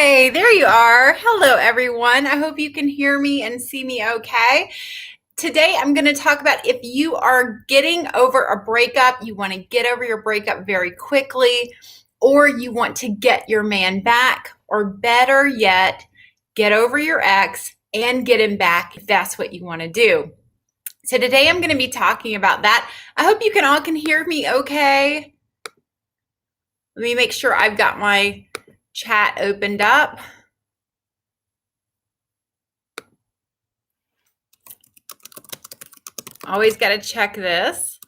Hi, there you are. Hello, everyone. I hope you can hear me and see me okay. Today, I'm going to talk about if you are getting over a breakup, you want to get over your breakup very quickly, or you want to get your man back, or better yet, get over your ex and get him back if that's what you want to do. So today, I'm going to be talking about that. I hope you all can hear me okay. Let me make sure I've got my chat opened up. Always got to check this.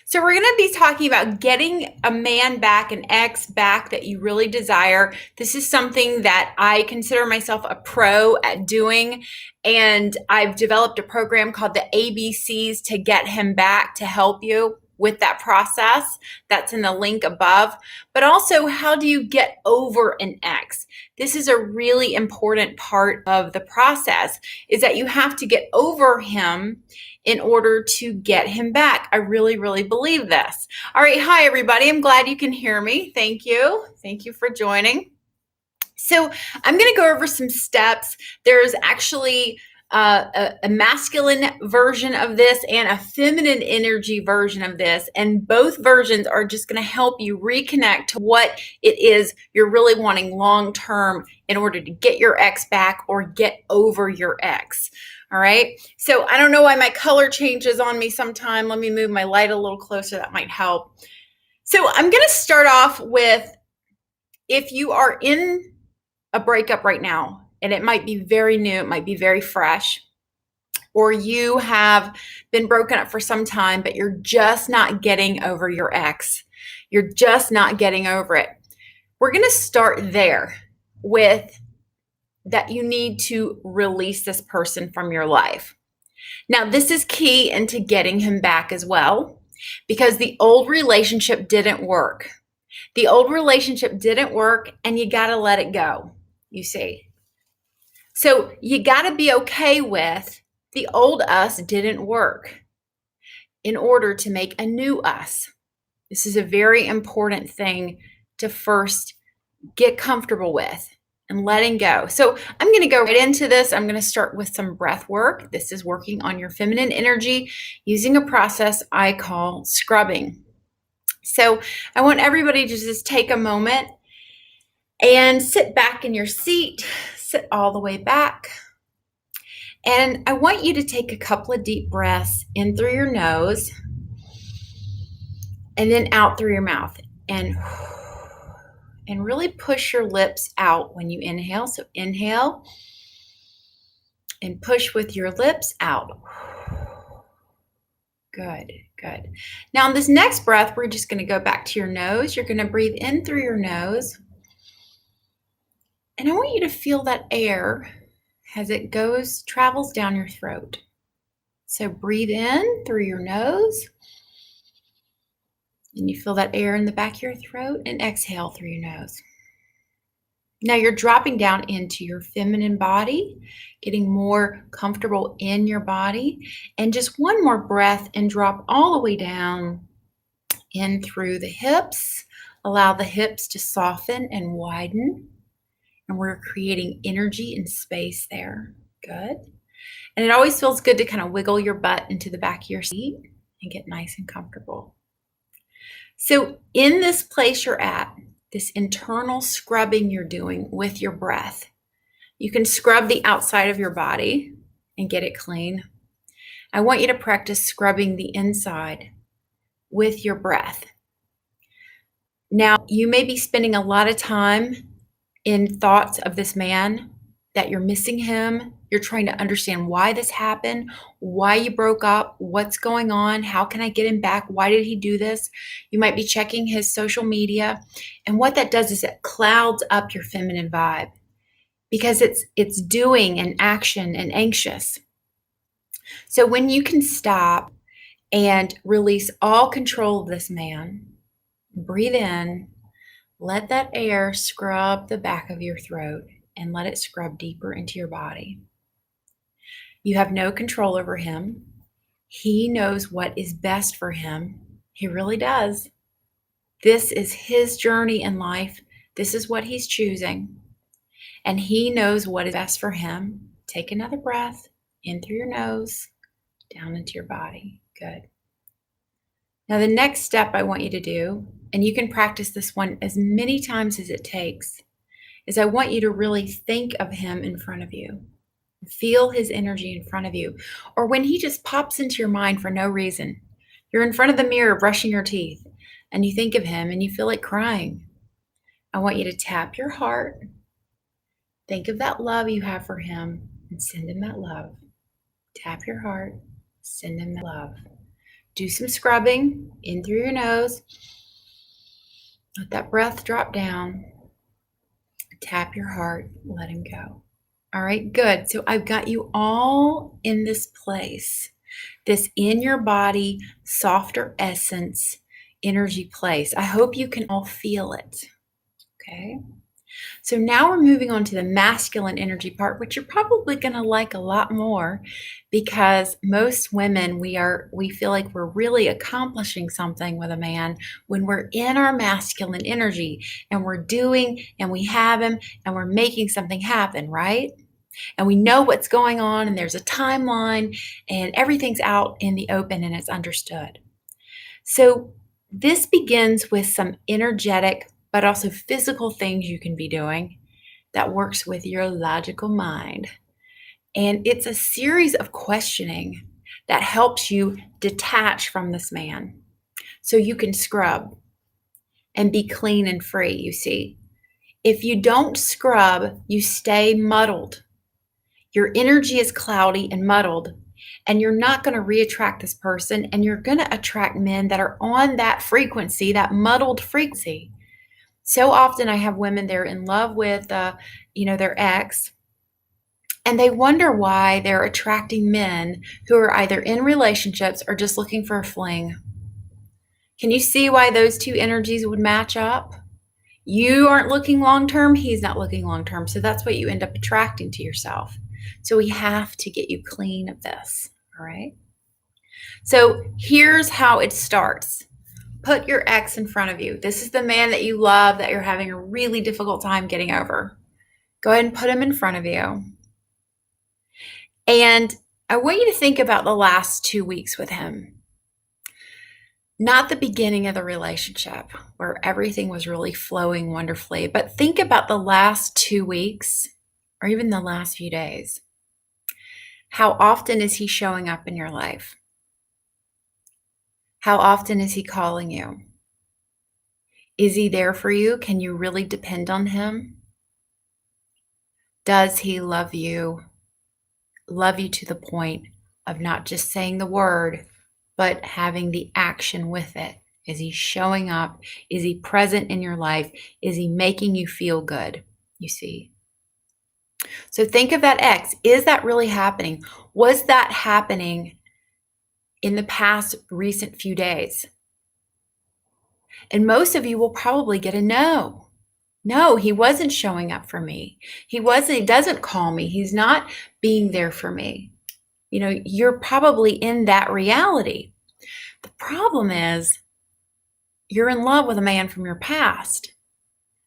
So we're going to be talking about getting a man back, an ex back that you really desire. This is something that I consider myself a pro at doing. And I've developed a program called the ABCs to get him back to help you with that process. That's in the link above. But also, how do you get over an ex? This is a really important part of the process, is that you have to get over him in order to get him back. I really, really believe this. All right. Hi, everybody. I'm glad you can hear me. Thank you. Thank you for joining. So I'm going to go over some steps. There's actually a masculine version of this and a feminine energy version of this. And both versions are just going to help you reconnect to what it is you're really wanting long term in order to get your ex back or get over your ex. All right. So I don't know why my color changes on me sometime. Let me move my light a little closer. That might help. So I'm going to start off with, if you are in a breakup right now, and it might be very new, it might be very fresh, or you have been broken up for some time, but you're just not getting over your ex. You're just not getting over it. We're going to start there with that you need to release this person from your life. Now, this is key into getting him back as well, because the old relationship didn't work. The old relationship didn't work, and you got to let it go, you see. So you got to be okay with the old us didn't work in order to make a new us. This is a very important thing to first get comfortable with and letting go. So I'm going to go right into this. I'm going to start with some breath work. This is working on your feminine energy using a process I call scrubbing. So I want everybody to just take a moment and sit back in your seat, sit all the way back. And I want you to take a couple of deep breaths in through your nose and then out through your mouth, and really push your lips out when you inhale. So inhale and push with your lips out. Good, good. Now on this next breath, we're just going to go back to your nose. You're going to breathe in through your nose. And I want you to feel that air as it travels down your throat. So breathe in through your nose. And you feel that air in the back of your throat, and exhale through your nose. Now you're dropping down into your feminine body, getting more comfortable in your body. And just one more breath and drop all the way down in through the hips. Allow the hips to soften and widen. And we're creating energy and space there. Good. And it always feels good to kind of wiggle your butt into the back of your seat and get nice and comfortable. So in this place you're at, this internal scrubbing you're doing with your breath, you can scrub the outside of your body and get it clean. I want you to practice scrubbing the inside with your breath. Now, you may be spending a lot of time in thoughts of this man, that you're missing him. You're trying to understand why this happened, why you broke up, what's going on, how can I get him back, why did he do this? You might be checking his social media. And what that does is it clouds up your feminine vibe, because it's doing and action and anxious. So when you can stop and release all control of this man, breathe in, let that air scrub the back of your throat and let it scrub deeper into your body. You have no control over him. He knows what is best for him. He really does. This is his journey in life. This is what he's choosing. And he knows what is best for him. Take another breath in through your nose, down into your body. Good. Now, the next step I want you to do, and you can practice this one as many times as it takes, is I want you to really think of him in front of you. Feel his energy in front of you. Or when he just pops into your mind for no reason, you're in front of the mirror brushing your teeth, and you think of him and you feel like crying. I want you to tap your heart, think of that love you have for him, and send him that love. Tap your heart, send him that love. Do some scrubbing in through your nose. Let that breath drop down. Tap your heart, let him go. All right, good. So I've got you all in this place, this in your body, softer essence, energy place. I hope you can all feel it. Okay. So now we're moving on to the masculine energy part, which you're probably going to like a lot more because most women, we feel like we're really accomplishing something with a man when we're in our masculine energy and we're doing and we have him and we're making something happen, right? And we know what's going on and there's a timeline and everything's out in the open and it's understood. So this begins with some energetic but also physical things you can be doing that works with your logical mind. And it's a series of questioning that helps you detach from this man so you can scrub and be clean and free, you see. If you don't scrub, you stay muddled. Your energy is cloudy and muddled, and you're not going to reattract this person, and you're going to attract men that are on that frequency, that muddled frequency. So often I have women, they're in love with, their ex, and they wonder why they're attracting men who are either in relationships or just looking for a fling. Can you see why those two energies would match up? You aren't looking long-term, he's not looking long-term. So that's what you end up attracting to yourself. So we have to get you clean of this, all right? So here's how it starts. Put your ex in front of you. This is the man that you love that you're having a really difficult time getting over. Go ahead and put him in front of you. And I want you to think about the last 2 weeks with him. Not the beginning of the relationship where everything was really flowing wonderfully, but think about the last 2 weeks or even the last few days. How often is he showing up in your life? How often is he calling you? Is he there for you? Can you really depend on him? Does he love you? Love you to the point of not just saying the word, but having the action with it? Is he showing up? Is he present in your life? Is he making you feel good? You see? So think of that ex. Is that really happening? Was that happening in the past recent few days? And most of you will probably get a no. No, he wasn't showing up for me. He doesn't call me. He's not being there for me. You're probably in that reality. The problem is you're in love with a man from your past,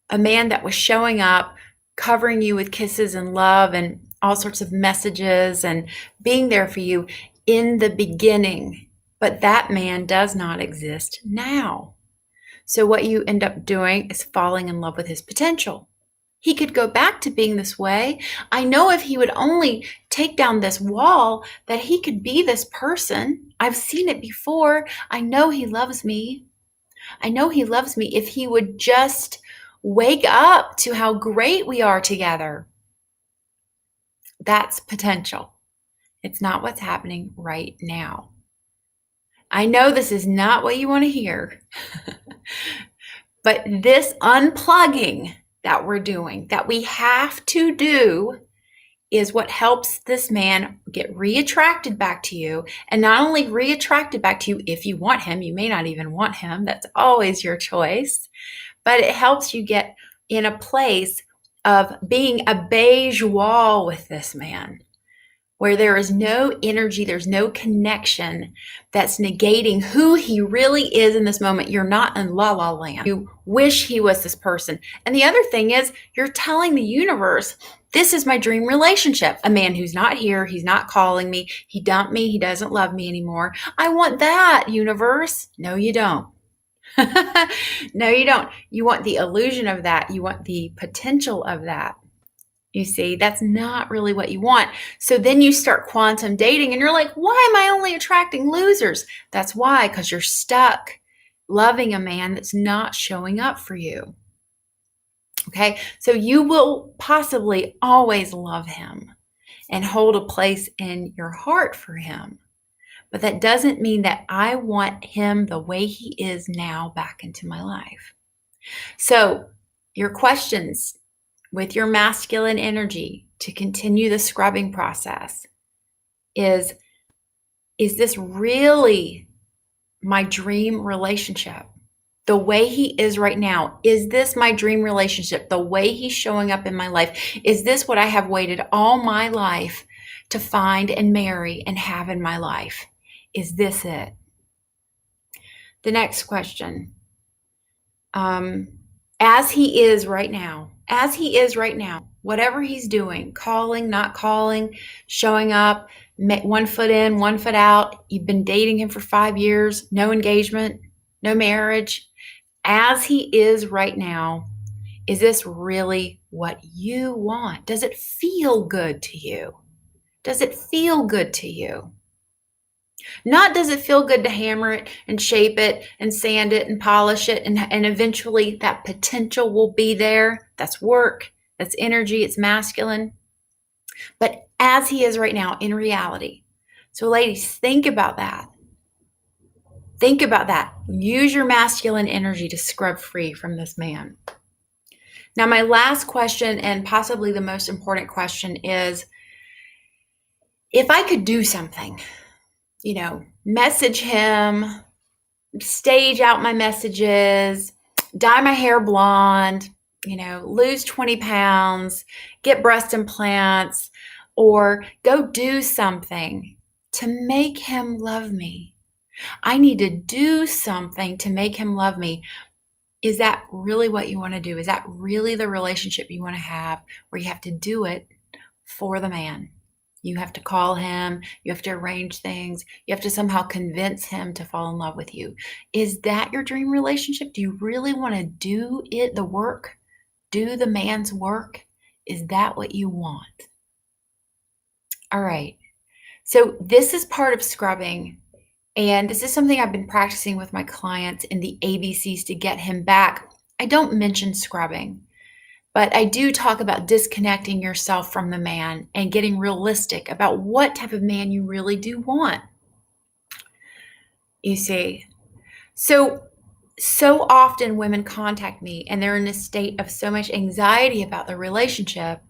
a man that was showing up, covering you with kisses and love and all sorts of messages and being there for you in the beginning. But that man does not exist now. So what you end up doing is falling in love with his potential. He could go back to being this way. I know if he would only take down this wall that he could be this person. I've seen it before. I know he loves me. I know he loves me if he would just wake up to how great we are together. That's potential. It's not what's happening right now. I know this is not what you want to hear, but this unplugging that we're doing, that we have to do, is what helps this man get reattracted back to you. And not only reattracted back to you if you want him, you may not even want him. That's always your choice. But it helps you get in a place of being a beige wall with this man. where there is no energy, there's no connection that's negating who he really is in this moment. You're not in la la land. You wish he was this person. And the other thing is, you're telling the universe, this is my dream relationship. A man who's not here, he's not calling me, he dumped me, he doesn't love me anymore. I want that, universe. No, you don't. No, you don't. You want the illusion of that. You want the potential of that. You see, that's not really what you want. So then you start quantum dating and you're like, why am I only attracting losers? That's why, because you're stuck loving a man that's not showing up for you. Okay, so you will possibly always love him and hold a place in your heart for him. But that doesn't mean that I want him the way he is now back into my life. So your questions with your masculine energy to continue the scrubbing process is this really my dream relationship? The way he is right now, is this my dream relationship? The way he's showing up in my life, is this what I have waited all my life to find and marry and have in my life? Is this it? The next question. As he is right now, whatever he's doing, calling, not calling, showing up, 1 foot in, 1 foot out, you've been dating him for 5 years, no engagement, no marriage. As he is right now, is this really what you want? Does it feel good to you? Does it feel good to you? Not does it feel good to hammer it and shape it and sand it and polish it and eventually that potential will be there. That's work, that's energy, it's masculine. But as he is right now in reality. So ladies, think about that. Think about that. Use your masculine energy to scrub free from this man. Now, my last question, and possibly the most important question, is if I could do something, message him, stage out my messages, dye my hair blonde, lose 20 pounds, get breast implants, or go do something to make him love me. I need to do something to make him love me. Is that really what you want to do? Is that really the relationship you want to have, where you have to do it for the man? You have to call him, you have to arrange things, you have to somehow convince him to fall in love with you. Is that your dream relationship? Do you really want to do the work? Do the man's work? Is that what you want? All right. So this is part of scrubbing. And this is something I've been practicing with my clients in the ABCs to get him back. I don't mention scrubbing, but I do talk about disconnecting yourself from the man and getting realistic about what type of man you really do want. You see, so often women contact me and they're in a state of so much anxiety about their relationship.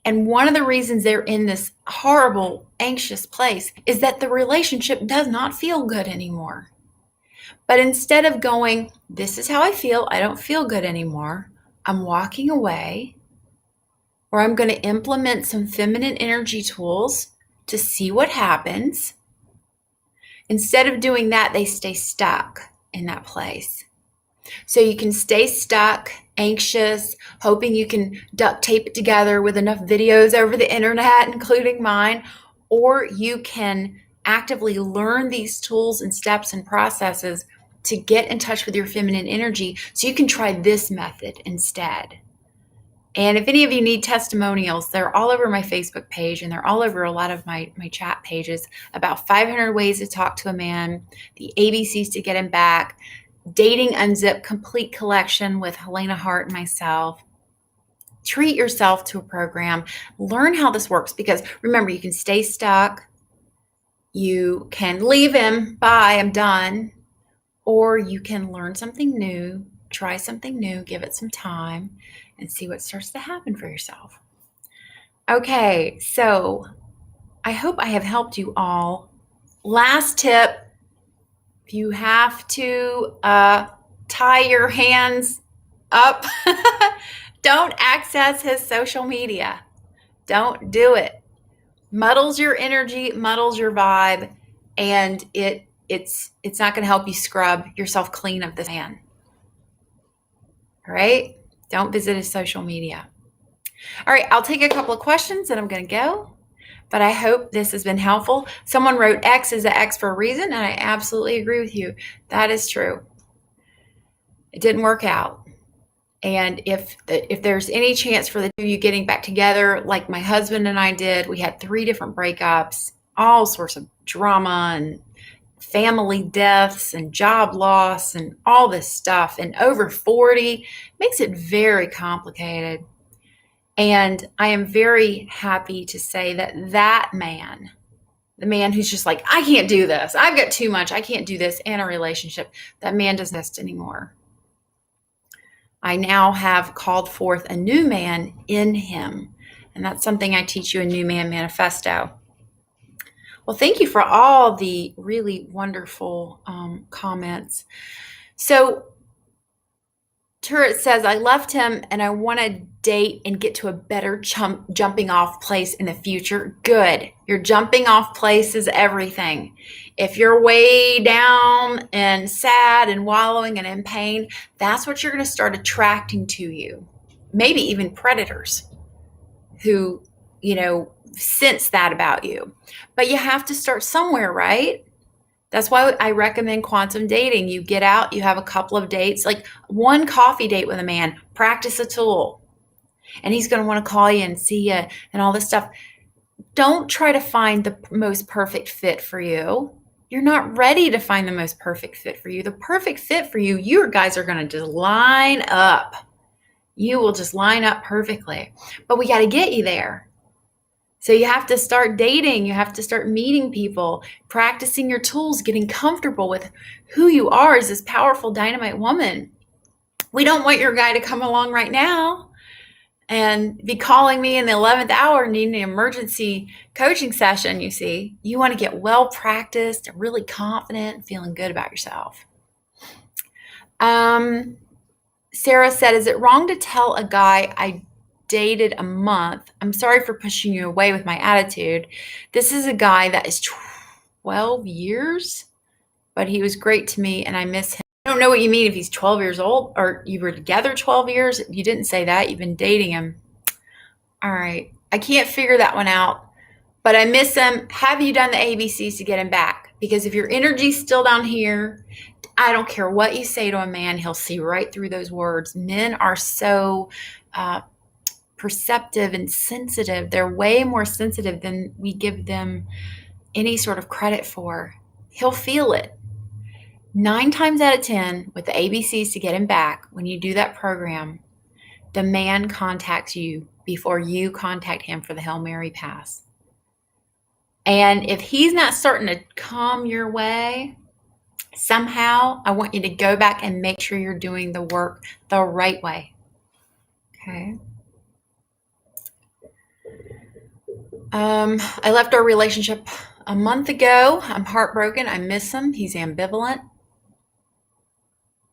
And one of the reasons they're in this horrible, anxious place is that the relationship does not feel good anymore. But instead of going, this is how I feel, I don't feel good anymore, I'm walking away, or I'm going to implement some feminine energy tools to see what happens. Instead of doing that, they stay stuck in that place. So you can stay stuck, anxious, hoping you can duct tape it together with enough videos over the internet, including mine, or you can actively learn these tools and steps and processes to get in touch with your feminine energy so you can try this method instead. And if any of you need testimonials, they're all over my Facebook page and they're all over a lot of my chat pages about 500 ways to talk to a man, the ABCs to get him back, Dating Unzipped complete collection with Helena Hart and myself. Treat yourself to a program. Learn how this works because remember, you can stay stuck. You can leave him. Bye, I'm done. Or you can learn something new, try something new, give it some time, and see what starts to happen for yourself. Okay, so I hope I have helped you all. Last tip. If you have to tie your hands up, don't access his social media. Don't do it. muddles your energy, muddles your vibe, and it's not going to help you scrub yourself clean of this man. All right? Don't visit his social media. All right, I'll take a couple of questions and I'm going to go. But I hope this has been helpful. Someone wrote X is an X for a reason, and I absolutely agree with you. That is true. It didn't work out. And if there's any chance for the two of you getting back together, like my husband and I did, we had 3 different breakups, all sorts of drama and family deaths and job loss and all this stuff. And over 40 makes it very complicated. And I am very happy to say that man, the man who's just like, I can't do this. I've got too much. I can't do this in a relationship. That man doesn't exist anymore. I now have called forth a new man in him. And that's something I teach you in New Man Manifesto. Well, thank you for all the really wonderful comments. So Turret says, I left him and I want to date and get to a better jumping off place in the future. Good. Your jumping off place is everything. If you're way down and sad and wallowing and in pain, that's what you're going to start attracting to you. Maybe even predators who, sense that about you. But you have to start somewhere, right? That's why I recommend quantum dating. You get out, you have a couple of dates, like one coffee date with a man, practice a tool. And he's going to want to call you and see you and all this stuff. Don't try to find the most perfect fit for you. You're not ready to find the most perfect fit for you. The perfect fit for you, you guys are going to just line up. You will just line up perfectly. But we got to get you there. So you have to start dating. You have to start meeting people, practicing your tools, getting comfortable with who you are as this powerful dynamite woman. We don't want your guy to come along right now and be calling me in the 11th hour needing an emergency coaching session, you see. You want to get well practiced, really confident, and feeling good about yourself. Sarah said, is it wrong to tell a guy I dated a month, I'm sorry for pushing you away with my attitude? This is a guy that is 12 years, but he was great to me and I miss him. I don't know what you mean if he's 12 years old or you were together 12 years. You didn't say that. You've been dating him. All right. I can't figure that one out, but I miss him. Have you done the ABCs to get him back? Because if your energy's still down here, I don't care what you say to a man, he'll see right through those words. Men are so perceptive and sensitive. They're way more sensitive than we give them any sort of credit for. He'll feel it. 9 times out of 10 with the ABCs to get him back, when you do that program, the man contacts you before you contact him for the Hail Mary pass. And if he's not starting to come your way, somehow I want you to go back and make sure you're doing the work the right way. Okay. I left our relationship a month ago. I'm heartbroken. I miss him. He's ambivalent.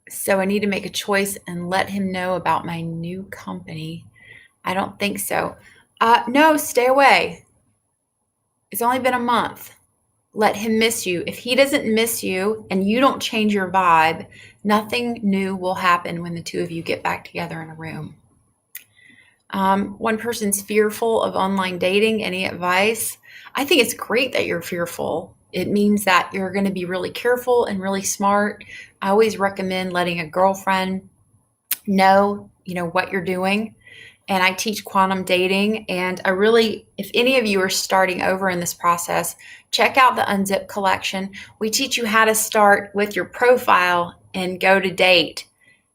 So I need to make a choice and let him know about my new company. I don't think so. No, stay away. It's only been a month. Let him miss you. If he doesn't miss you and you don't change your vibe, nothing new will happen when the two of you get back together in a room. One person's fearful of online dating. Any advice? I think it's great that you're fearful. It means that you're going to be really careful and really smart. I always recommend letting a girlfriend know, what you're doing. And I teach quantum dating. And if any of you are starting over in this process, check out the Unzip collection. We teach you how to start with your profile and go to date.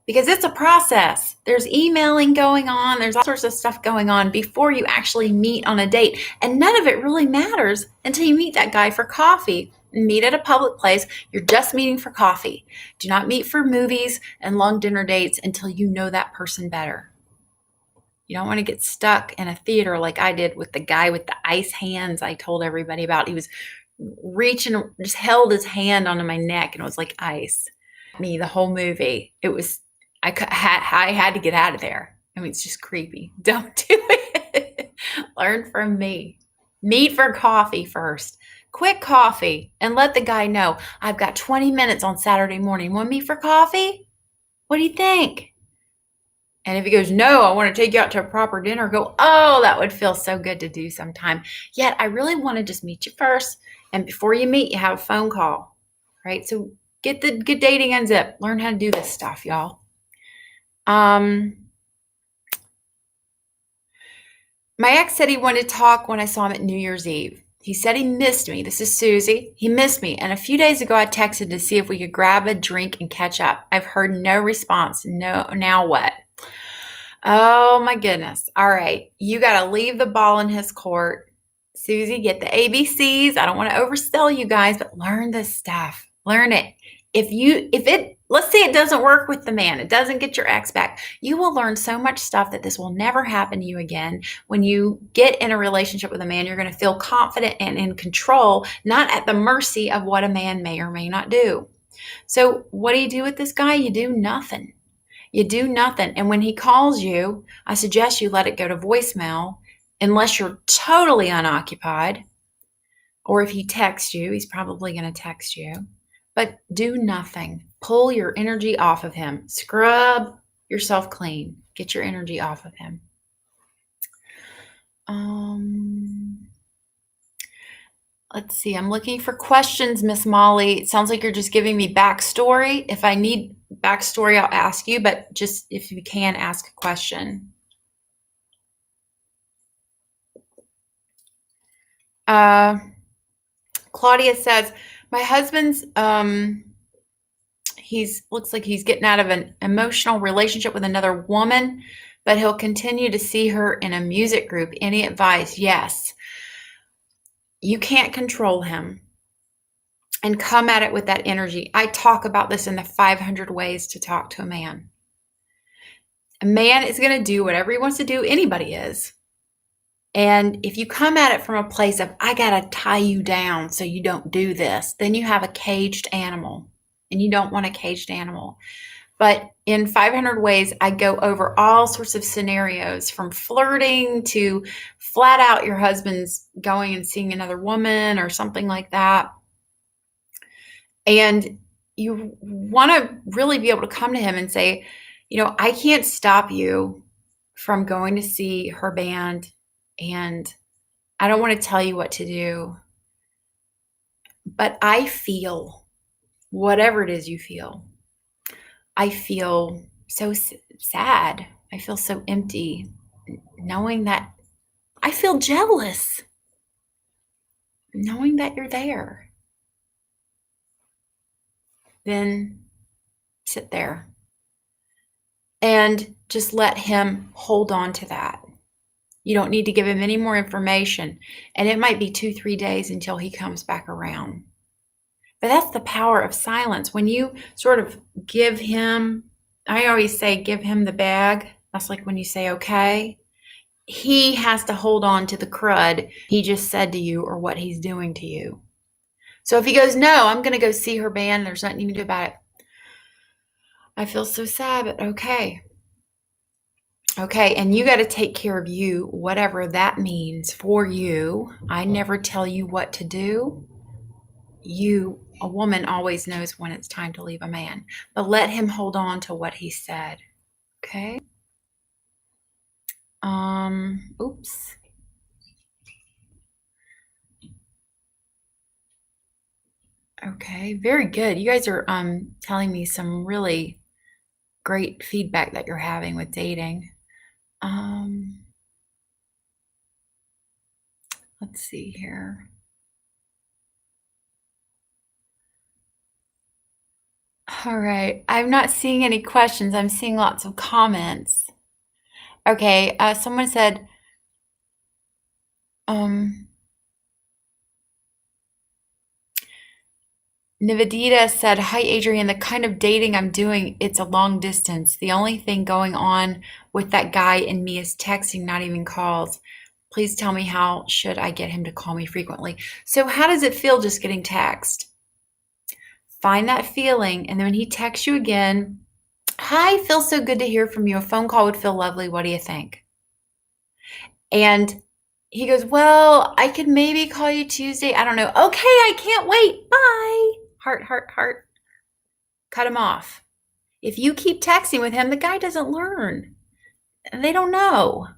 Because it's a process. There's emailing going on. There's all sorts of stuff going on before you actually meet on a date. And none of it really matters until you meet that guy for coffee. Meet at a public place. You're just meeting for coffee. Do not meet for movies and long dinner dates until you know that person better. You don't want to get stuck in a theater like I did with the guy with the ice hands I told everybody about. He was reaching, just held his hand onto my neck and it was like ice. Me, the whole movie. I had to get out of there. I mean, it's just creepy. Don't do it. Learn from me. Meet for coffee first. Quick coffee, and let the guy know, I've got 20 minutes on Saturday morning. Want to meet for coffee? What do you think? And if he goes, no, I want to take you out to a proper dinner, go, oh, that would feel so good to do sometime. Yet I really want to just meet you first. And before you meet, you have a phone call, right? So get dating unzipped. Learn how to do this stuff, y'all. My ex said he wanted to talk when I saw him at New Year's Eve. He said he missed me. This is Susie. He missed me. And a few days ago, I texted to see if we could grab a drink and catch up. I've heard no response. No, now what? Oh my goodness. All right. You got to leave the ball in his court. Susie, get the ABCs. I don't want to oversell you guys, but learn this stuff. Learn it. Let's say it doesn't work with the man, it doesn't get your ex back, you will learn so much stuff that this will never happen to you again. When you get in a relationship with a man, you're going to feel confident and in control, not at the mercy of what a man may or may not do. So what do you do with this guy? You do nothing. You do nothing. And when he calls you, I suggest you let it go to voicemail unless you're totally unoccupied. Or if he texts you, he's probably going to text you. But do nothing. Pull your energy off of him. Scrub yourself clean. Get your energy off of him. Let's see. I'm looking for questions, Miss Molly. It sounds like you're just giving me backstory. If I need backstory, I'll ask you, but just if you can, ask a question. Claudia says, my husband's, looks like he's getting out of an emotional relationship with another woman, but he'll continue to see her in a music group. Any advice? Yes. You can't control him, and come at it with that energy. I talk about this in the 500 ways to talk to a man. A man is going to do whatever he wants to do. Anybody is. And if you come at it from a place of, I got to tie you down so you don't do this, then you have a caged animal, and you don't want a caged animal. But in 500 ways, I go over all sorts of scenarios, from flirting to flat out your husband's going and seeing another woman or something like that. And you want to really be able to come to him and say, I can't stop you from going to see her band, and I don't want to tell you what to do, but I feel whatever it is you feel. I feel so sad. I feel so empty knowing that. I feel jealous knowing that you're there. Then sit there and just let him hold on to that. You don't need to give him any more information. And it might be 2-3 days until he comes back around. But that's the power of silence. When you sort of give him, I always say, give him the bag. That's like when you say, okay, he has to hold on to the crud he just said to you or what he's doing to you. So if he goes, no, I'm going to go see her band, there's nothing you can do about it. I feel so sad, but okay. Okay, and you got to take care of you, whatever that means for you. I never tell you what to do. A woman always knows when it's time to leave a man, but let him hold on to what he said. Okay. Oops. Okay, very good. You guys are telling me some really great feedback that you're having with dating. Let's see here. All right, I'm not seeing any questions. I'm seeing lots of comments. Okay, someone said, Nivedita said, hi, Adrienne, the kind of dating I'm doing, it's a long distance. The only thing going on with that guy and me is texting, not even calls. Please tell me, how should I get him to call me frequently? So how does it feel just getting text? Find that feeling, and then when he texts you again, hi, feels so good to hear from you. A phone call would feel lovely. What do you think? And He goes, well, I could maybe call you Tuesday. I don't know. Okay, I can't wait. Bye. Heart, heart, heart. Cut him off. If you keep texting with him, the guy doesn't learn. They don't know.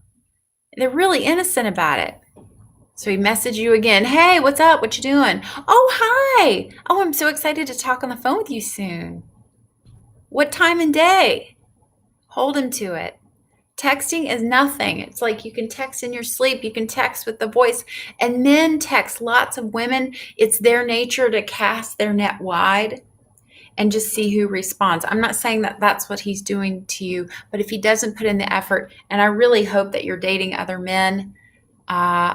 They're really innocent about it. So he messaged you again. Hey, what's up? What you doing? Oh, hi. Oh, I'm so excited to talk on the phone with you soon. What time and day? Hold him to it. Texting is nothing. It's like you can text in your sleep, you can text with the voice, and men text. Lots of women, it's their nature to cast their net wide and just see who responds. I'm not saying that that's what he's doing to you, but if he doesn't put in the effort, and I really hope that you're dating other men, uh,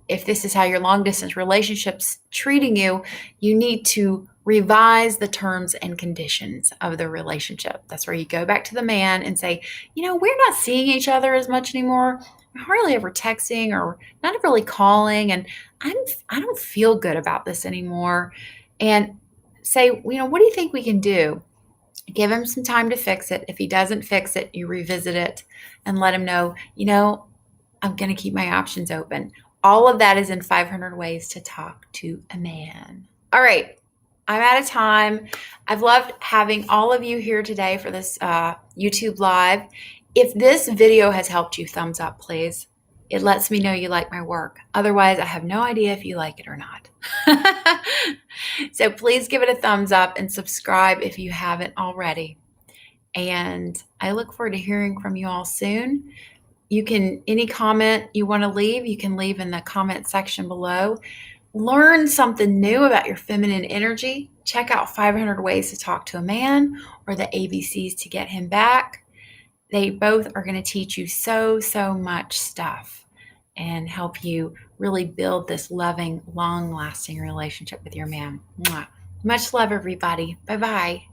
if this is how your long distance relationship's treating you, you need to revise the terms and conditions of the relationship. That's where you go back to the man and say, we're not seeing each other as much anymore. We're hardly ever texting or not really calling, and I don't feel good about this anymore. And say, what do you think we can do? Give him some time to fix it. If he doesn't fix it, you revisit it and let him know, I'm going to keep my options open. All of that is in 500 Ways to Talk to a Man. All right. I'm out of time. I've loved having all of you here today for this YouTube Live. If this video has helped you, thumbs up, please. It lets me know you like my work. Otherwise, I have no idea if you like it or not. So please give it a thumbs up and subscribe if you haven't already. And I look forward to hearing from you all soon. Any comment you want to leave, you can leave in the comment section below. Learn something new about your feminine energy. Check out 500 Ways to Talk to a Man or the ABCs to Get Him Back. They both are going to teach you so much stuff and help you really build this loving, long-lasting relationship with your man. Mwah. Much love, everybody. Bye-bye.